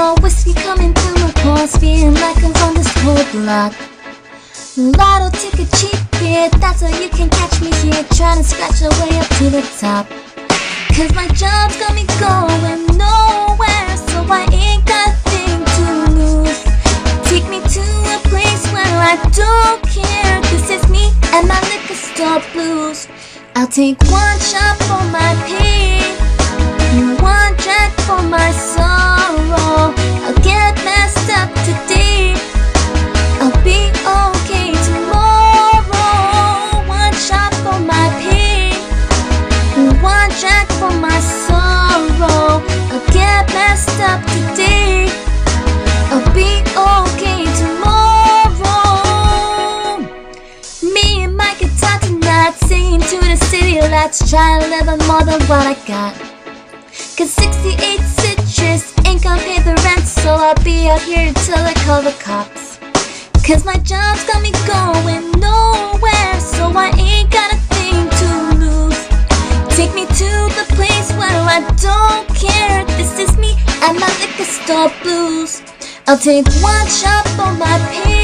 more whiskey coming through my pores, feeling like I'm on this whole block. Lotto ticket, cheap beer, that's how you can catch me here, trying to scratch our way up to the top. Cause my job's got me going nowhere, so I ain't got a thing to lose. Take me to a place where I don't care, this is me and my liquor store blues. I'll take one shot for my pain, one drink for my sorrow. I'll get messed up today, I'll be okay tomorrow. One shot for my pain, one drink for my sorrow. I'll get messed up today, I'll be okay tomorrow. Me and my guitar tonight, singing to the city lights, trying to live on more than what I got. Cause 68 citrus ain't gonna pay the rent, so I'll be out here until I call the cops. Cause my job's got me going nowhere, so I ain't got a thing to lose. Take me to the place where I don't care, this is me and my liquor store blues. I'll take one shot for my pain,